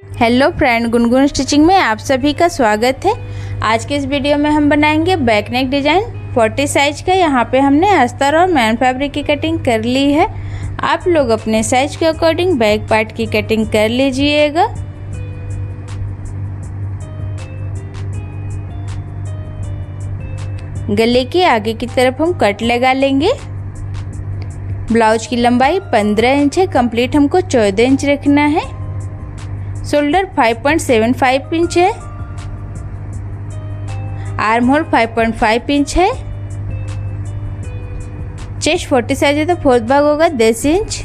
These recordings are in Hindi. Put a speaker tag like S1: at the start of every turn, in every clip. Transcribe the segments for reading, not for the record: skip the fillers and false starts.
S1: हेलो फ्रेंड, गुनगुन स्टिचिंग में आप सभी का स्वागत है। आज के इस वीडियो में हम बनाएंगे बैक नेक डिज़ाइन 40 साइज का। यहाँ पे हमने अस्तर और मैन फैब्रिक की कटिंग कर ली है। आप लोग अपने साइज के अकॉर्डिंग बैक पार्ट की कटिंग कर लीजिएगा। गले के आगे की तरफ हम कट लगा लेंगे। ब्लाउज की लंबाई 15 इंच है, कंप्लीट हमको 14 इंच रखना है। शोल्डर 5.75 इंच है। आर्म होल 5.5 इंच है। चेस्ट 40 साइज है तो फोर्थ भाग होगा 10 इंच।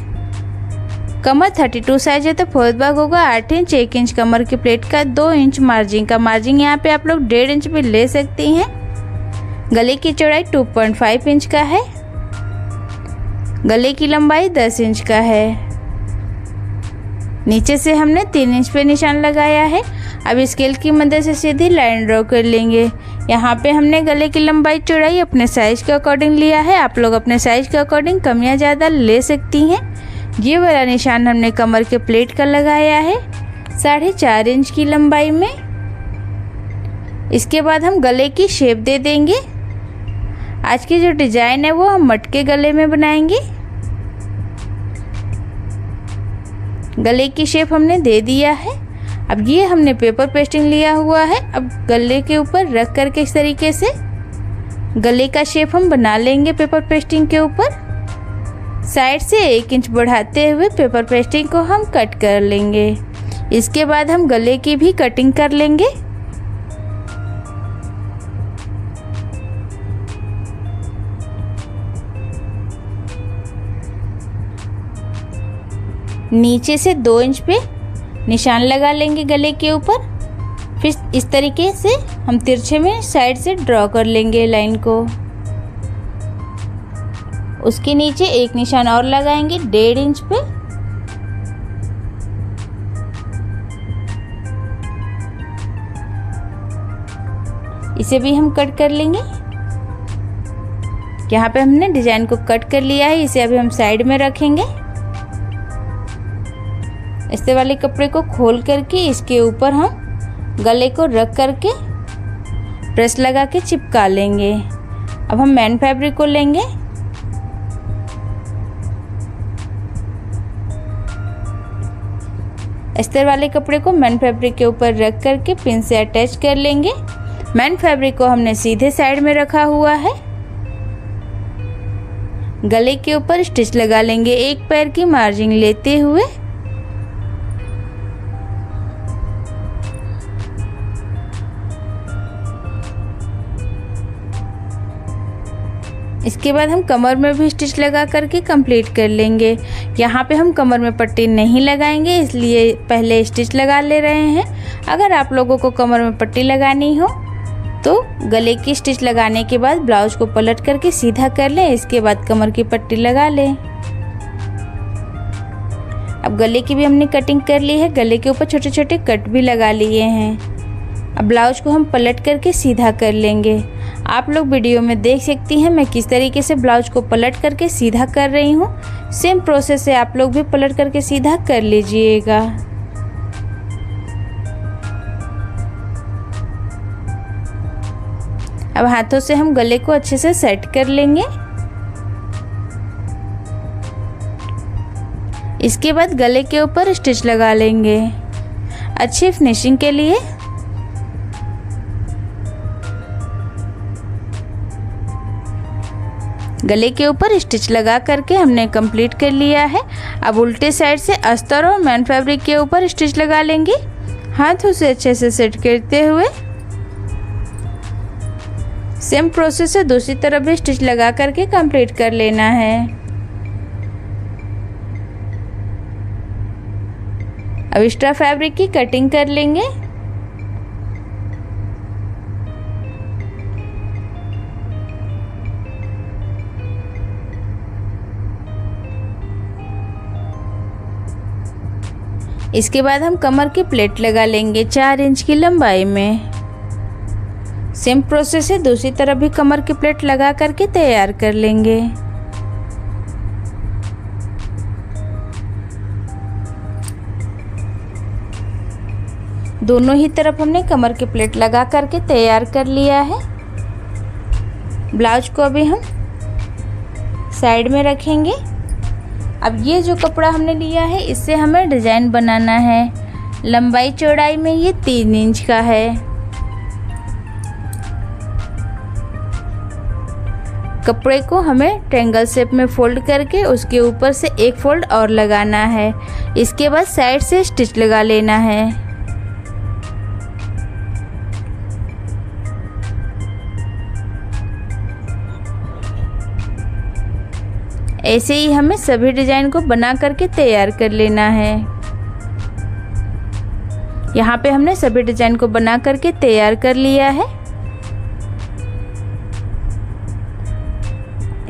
S1: कमर 32 साइज है तो फोर्थ भाग होगा 8 इंच। 1 इंच कमर की प्लेट का 2 इंच मार्जिन का। मार्जिन यहाँ पे आप लोग 1.5 इंच भी ले सकती हैं। गले की चौड़ाई 2.5 इंच का है। गले की लंबाई 10 इंच का है। नीचे से हमने 3 इंच पे निशान लगाया है। अब स्केल की मदद से सीधी लाइन ड्रॉ कर लेंगे। यहाँ पे हमने गले की लंबाई चौड़ाई अपने साइज के अकॉर्डिंग लिया है। आप लोग अपने साइज के अकॉर्डिंग कम या ज़्यादा ले सकती हैं। ये वाला निशान हमने कमर के प्लेट का लगाया है 4.5 इंच की लंबाई में। इसके बाद हम गले की शेप दे देंगे। आज की जो डिज़ाइन है वो हम मटके गले में बनाएंगे। गले की शेप हमने दे दिया है। अब ये हमने पेपर पेस्टिंग लिया हुआ है। अब गले के ऊपर रख करके इस तरीके से गले का शेप हम बना लेंगे पेपर पेस्टिंग के ऊपर। साइड से 1 इंच बढ़ाते हुए पेपर पेस्टिंग को हम कट कर लेंगे। इसके बाद हम गले की भी कटिंग कर लेंगे। नीचे से 2 इंच पे निशान लगा लेंगे गले के ऊपर। फिर इस तरीके से हम तिरछे में साइड से ड्रॉ कर लेंगे लाइन को। उसके नीचे एक निशान और लगाएंगे 1.5 इंच पे। इसे भी हम कट कर लेंगे। यहाँ पे हमने डिजाइन को कट कर लिया है। इसे अभी हम साइड में रखेंगे। इस वाले कपड़े को खोल करके इसके ऊपर हम गले को रख करके प्रेस लगा के चिपका लेंगे। अब हम मैन फैब्रिक को लेंगे। अस्तर वाले कपड़े को मैन फैब्रिक के ऊपर रख करके पिन से अटैच कर लेंगे। मैन फैब्रिक को हमने सीधे साइड में रखा हुआ है। गले के ऊपर स्टिच लगा लेंगे एक पैर की मार्जिन लेते हुए। इसके बाद हम कमर में भी स्टिच लगा करके कंप्लीट कर लेंगे। यहाँ पे हम कमर में पट्टी नहीं लगाएंगे, इसलिए पहले स्टिच लगा ले रहे हैं। अगर आप लोगों को कमर में पट्टी लगानी हो तो गले की स्टिच लगाने के बाद ब्लाउज को पलट करके सीधा कर लें। इसके बाद कमर की पट्टी लगा लें। अब गले की भी हमने कटिंग कर ली है। गले के ऊपर छोटे छोटे कट भी लगा लिए हैं। अब ब्लाउज को हम पलट करके सीधा कर लेंगे। आप लोग वीडियो में देख सकती हैं मैं किस तरीके से ब्लाउज को पलट करके सीधा कर रही हूँ। सेम प्रोसेस से आप लोग भी पलट करके सीधा कर लीजिएगा। अब हाथों से हम गले को अच्छे से सेट कर लेंगे। इसके बाद गले के ऊपर स्टिच लगा लेंगे अच्छी फिनिशिंग के लिए। गले के ऊपर स्टिच लगा करके हमने कंप्लीट कर लिया है। अब उल्टे साइड से अस्तर और मैन फैब्रिक के ऊपर स्टिच लगा लेंगे हाथों से अच्छे से सेट करते हुए। सेम प्रोसेस से दूसरी तरफ भी स्टिच लगा करके कंप्लीट कर लेना है। अब एक्स्ट्रा फैब्रिक की कटिंग कर लेंगे। इसके बाद हम कमर की प्लेट लगा लेंगे 4 इंच की लंबाई में। सेम प्रोसेस है, दूसरी तरफ भी कमर की प्लेट लगा करके तैयार कर लेंगे। दोनों ही तरफ हमने कमर के प्लेट लगा करके तैयार कर लिया है। ब्लाउज को अभी हम साइड में रखेंगे। अब ये जो कपड़ा हमने लिया है इससे हमें डिज़ाइन बनाना है। लंबाई चौड़ाई में ये 3 इंच का है। कपड़े को हमें ट्रायंगल शेप में फोल्ड करके उसके ऊपर से एक फोल्ड और लगाना है। इसके बाद साइड से स्टिच लगा लेना है। ऐसे ही हमें सभी डिज़ाइन को बना करके तैयार कर लेना है। यहाँ पे हमने सभी डिज़ाइन को बना करके तैयार कर लिया है।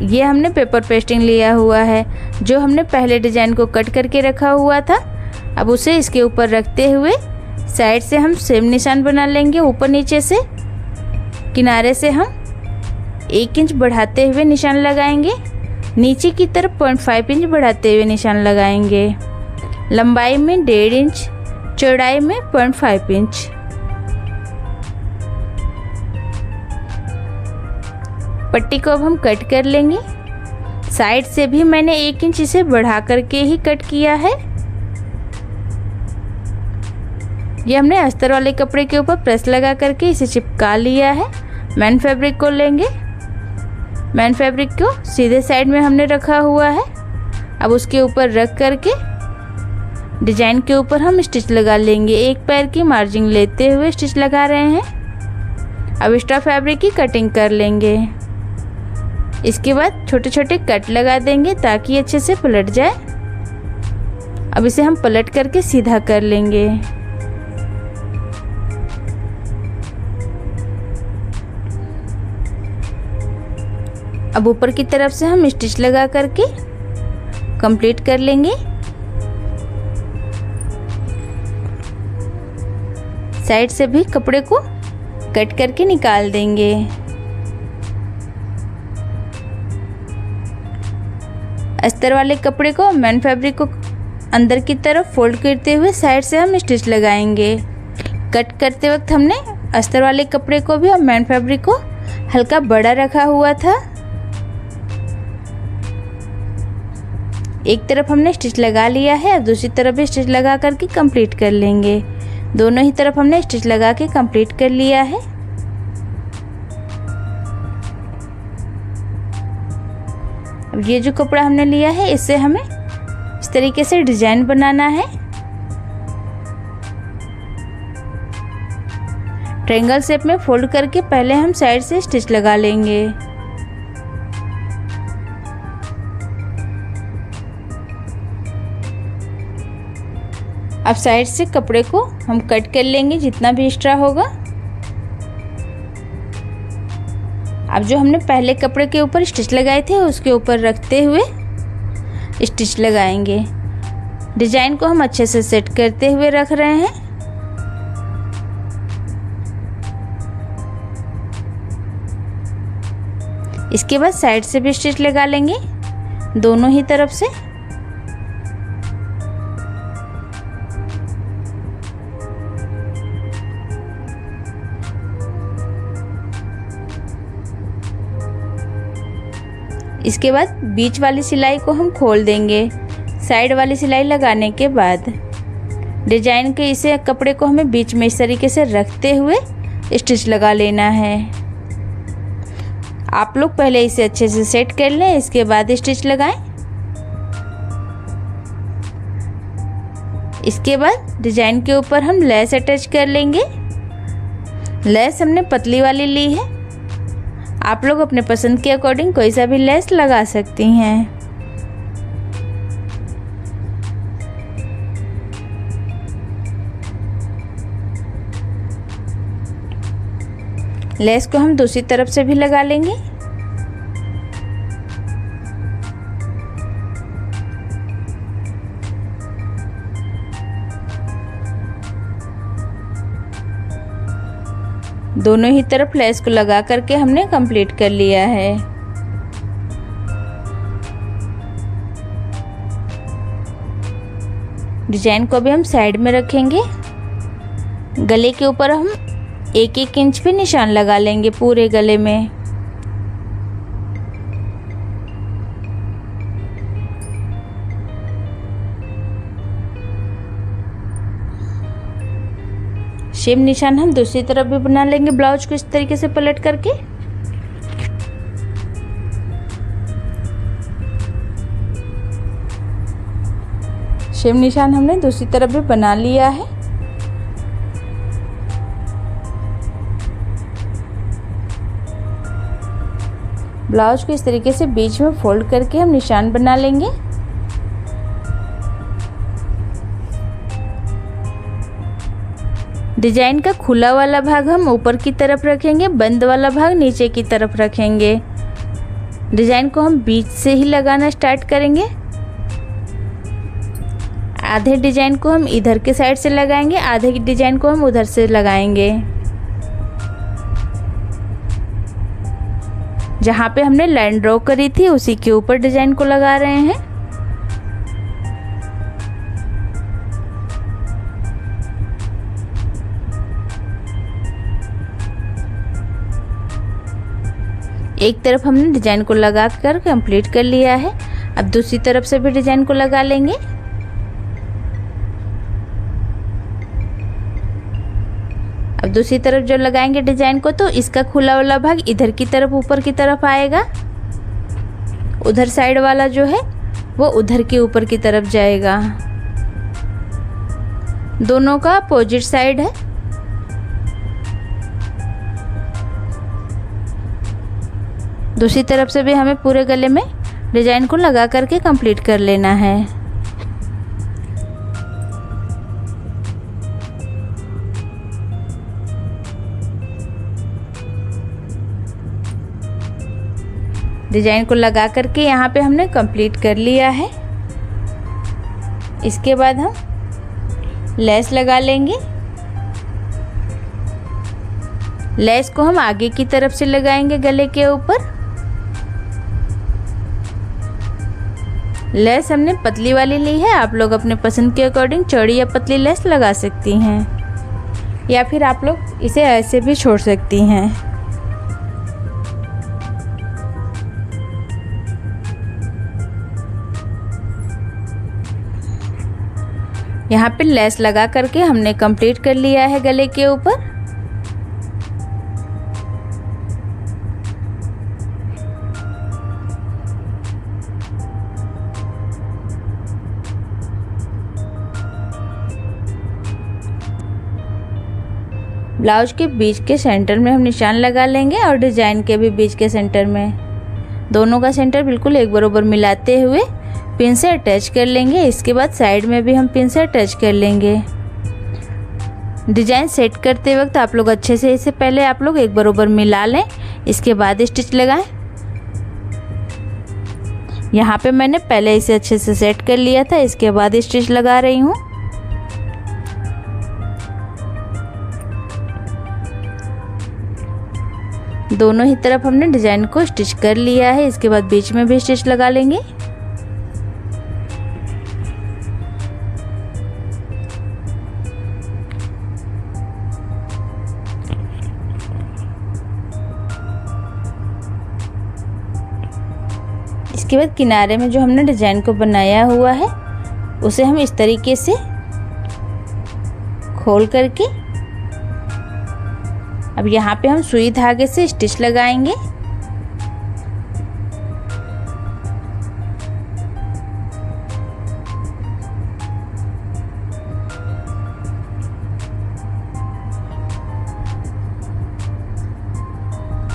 S1: ये हमने पेपर पेस्टिंग लिया हुआ है। जो हमने पहले डिज़ाइन को कट करके रखा हुआ था, अब उसे इसके ऊपर रखते हुए साइड से हम सेम निशान बना लेंगे। ऊपर नीचे से किनारे से हम 1 इंच बढ़ाते हुए निशान लगाएंगे। नीचे की तरफ 0.5 इंच बढ़ाते हुए निशान लगाएंगे। लंबाई में 1.5 इंच, चौड़ाई में 0.5 इंच। पट्टी को अब हम कट कर लेंगे। साइड से भी मैंने 1 इंच इसे बढ़ा करके ही कट किया है। ये हमने अस्तर वाले कपड़े के ऊपर प्रेस लगा करके इसे चिपका लिया है। मैन फैब्रिक को लेंगे। मैन फैब्रिक को सीधे साइड में हमने रखा हुआ है। अब उसके ऊपर रख करके डिजाइन के ऊपर हम स्टिच लगा लेंगे। एक पैर की मार्जिन लेते हुए स्टिच लगा रहे हैं। अब एक्स्ट्रा फैब्रिक की कटिंग कर लेंगे। इसके बाद छोटे छोटे कट लगा देंगे ताकि अच्छे से पलट जाए। अब इसे हम पलट करके सीधा कर लेंगे। अब ऊपर की तरफ से हम स्टिच लगा करके कंप्लीट कर लेंगे। साइड से भी कपड़े को कट करके निकाल देंगे। अस्तर वाले कपड़े को मैन फैब्रिक को अंदर की तरफ फोल्ड करते हुए साइड से हम स्टिच लगाएंगे। कट करते वक्त हमने अस्तर वाले कपड़े को भी और मैन फैब्रिक को हल्का बड़ा रखा हुआ था। एक तरफ हमने स्टिच लगा लिया है और दूसरी तरफ भी स्टिच लगा करके कंप्लीट कर लेंगे। दोनों ही तरफ हमने स्टिच लगा के कंप्लीट कर लिया है। अब ये जो कपड़ा हमने लिया है इससे हमें इस तरीके से डिजाइन बनाना है। ट्रायंगल शेप में फोल्ड करके पहले हम साइड से स्टिच लगा लेंगे। अब साइड से कपड़े को हम कट कर लेंगे जितना भी एक्स्ट्रा होगा। अब जो हमने पहले कपड़े के ऊपर स्टिच लगाए थे उसके ऊपर रखते हुए स्टिच लगाएंगे। डिजाइन को हम अच्छे से सेट करते हुए रख रहे हैं। इसके बाद साइड से भी स्टिच लगा लेंगे दोनों ही तरफ से। इसके बाद बीच वाली सिलाई को हम खोल देंगे। साइड वाली सिलाई लगाने के बाद डिजाइन के इसे कपड़े को हमें बीच में इस तरीके से रखते हुए स्टिच लगा लेना है। आप लोग पहले इसे अच्छे से सेट कर लें, इसके बाद स्टिच लगाएं। इसके बाद डिजाइन के ऊपर हम लेस अटैच कर लेंगे। लेस हमने पतली वाली ली है। आप लोग अपने पसंद के अकॉर्डिंग कोई सा भी लेस लगा सकती हैं। लेस को हम दूसरी तरफ से भी लगा लेंगे। दोनों ही तरफ लेस को लगा करके हमने कंप्लीट कर लिया है। डिजाइन को भी हम साइड में रखेंगे। गले के ऊपर हम 1-1 इंच पे निशान लगा लेंगे पूरे गले में। सेम निशान हम दूसरी तरफ भी बना लेंगे ब्लाउज को इस तरीके से पलट करके। सेम निशान हमने दूसरी तरफ भी बना लिया है। ब्लाउज को इस तरीके से बीच में फोल्ड करके हम निशान बना लेंगे। डिजाइन का खुला वाला भाग हम ऊपर की तरफ रखेंगे, बंद वाला भाग नीचे की तरफ रखेंगे। डिजाइन को हम बीच से ही लगाना स्टार्ट करेंगे। आधे डिजाइन को हम इधर के साइड से लगाएंगे, आधे की डिजाइन को हम उधर से लगाएंगे। जहाँ पे हमने लाइन ड्रॉ करी थी उसी के ऊपर डिजाइन को लगा रहे हैं। एक तरफ हमने डिजाइन को लगा कर कंप्लीट कर लिया है। अब दूसरी तरफ से भी डिजाइन को लगा लेंगे। अब दूसरी तरफ जो लगाएंगे डिजाइन को तो इसका खुला वाला भाग इधर की तरफ ऊपर की तरफ आएगा, उधर साइड वाला जो है वो उधर के ऊपर की तरफ जाएगा। दोनों का अपोजिट साइड है। दूसरी तरफ से भी हमें पूरे गले में डिजाइन को लगा करके कंप्लीट कर लेना है। डिजाइन को लगा करके यहाँ पे हमने कंप्लीट कर लिया है। इसके बाद हम लेस लगा लेंगे। लेस को हम आगे की तरफ से लगाएंगे गले के ऊपर। लेस हमने पतली वाली ली है, आप लोग अपने पसंद के अकॉर्डिंग चौड़ी या पतली लेस लगा सकती हैं, या फिर आप लोग इसे ऐसे भी छोड़ सकती हैं। यहाँ पे लेस लगा करके हमने कंप्लीट कर लिया है गले के ऊपर। ब्लाउज के बीच के सेंटर में हम निशान लगा लेंगे और डिजाइन के भी बीच के सेंटर में। दोनों का सेंटर बिल्कुल एक बराबर मिलाते हुए पिन से अटैच कर लेंगे। इसके बाद साइड में भी हम पिन से अटैच कर लेंगे। डिजाइन सेट करते वक्त आप लोग अच्छे से इसे पहले आप लोग एक बराबर मिला लें, इसके बाद स्टिच लगाएं। यहाँ पे मैंने पहले इसे अच्छे से सेट कर लिया था, इसके बाद स्टिच लगा रही हूँ। दोनों ही तरफ हमने डिजाइन को स्टिच कर लिया है, इसके बाद बीच में भी स्टिच लगा लेंगे। इसके बाद किनारे में जो हमने डिजाइन को बनाया हुआ है उसे हम इस तरीके से खोल करके अब यहाँ पे हम सुई धागे से स्टिच लगाएंगे।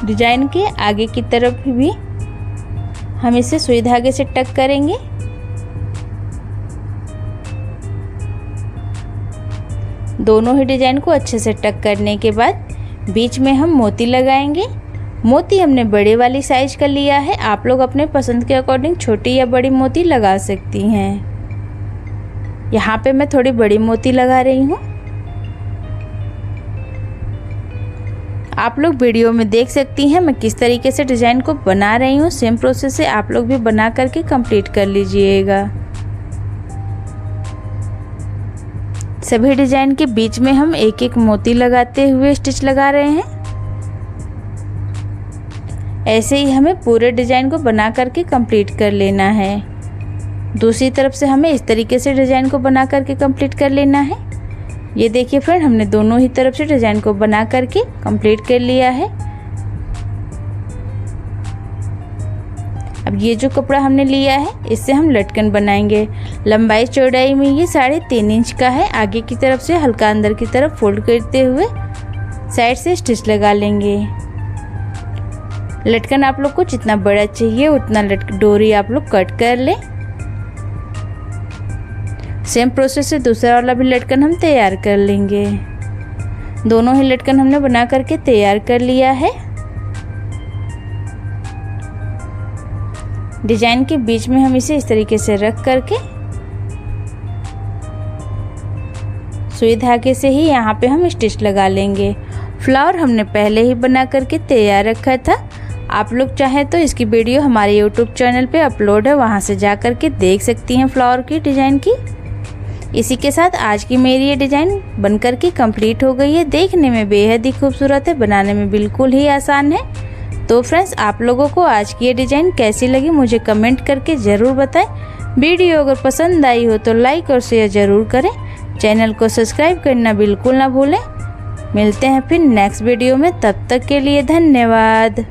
S1: डिजाइन के आगे की तरफ भी हम इसे सुई धागे से टक करेंगे। दोनों ही डिजाइन को अच्छे से टक करने के बाद बीच में हम मोती लगाएंगे। मोती हमने बड़े वाली साइज का लिया है, आप लोग अपने पसंद के अकॉर्डिंग छोटी या बड़ी मोती लगा सकती हैं। यहाँ पे मैं थोड़ी बड़ी मोती लगा रही हूँ। आप लोग वीडियो में देख सकती हैं मैं किस तरीके से डिजाइन को बना रही हूँ। सेम प्रोसेस से आप लोग भी बना करके कंप्लीट कर लीजिएगा। सभी डिजाइन के बीच में हम एक एक मोती लगाते हुए स्टिच लगा रहे हैं। ऐसे ही हमें पूरे डिजाइन को बना करके कंप्लीट कर लेना है। दूसरी तरफ से हमें इस तरीके से डिजाइन को बना करके कंप्लीट कर लेना है। ये देखिए फ्रेंड, हमने दोनों ही तरफ से डिजाइन को बना करके कंप्लीट कर लिया है। अब ये जो कपड़ा हमने लिया है इससे हम लटकन बनाएंगे। लंबाई चौड़ाई में ये 3.5 इंच का है। आगे की तरफ से हल्का अंदर की तरफ फोल्ड करते हुए साइड से स्टिच लगा लेंगे। लटकन आप लोग को जितना बड़ा चाहिए उतना डोरी आप लोग कट कर लें। सेम प्रोसेस से दूसरा वाला भी लटकन हम तैयार कर लेंगे। दोनों ही लटकन हमने बना करके तैयार कर लिया है। डिजाइन के बीच में हम इसे इस तरीके से रख करके सुई धागे से ही यहाँ पे हम स्टिच लगा लेंगे। फ्लावर हमने पहले ही बना करके तैयार रखा था। आप लोग चाहें तो इसकी वीडियो हमारे YouTube चैनल पे अपलोड है, वहाँ से जा कर के देख सकती हैं फ्लावर की डिज़ाइन की। इसी के साथ आज की मेरी ये डिज़ाइन बनकर के कंप्लीट हो गई है। देखने में बेहद ही खूबसूरत है, बनाने में बिल्कुल ही आसान है। तो फ्रेंड्स, आप लोगों को आज की ये डिज़ाइन कैसी लगी मुझे कमेंट करके ज़रूर बताएं। वीडियो अगर पसंद आई हो तो लाइक और शेयर ज़रूर करें। चैनल को सब्सक्राइब करना बिल्कुल ना भूलें। मिलते हैं फिर नेक्स्ट वीडियो में, तब तक के लिए धन्यवाद।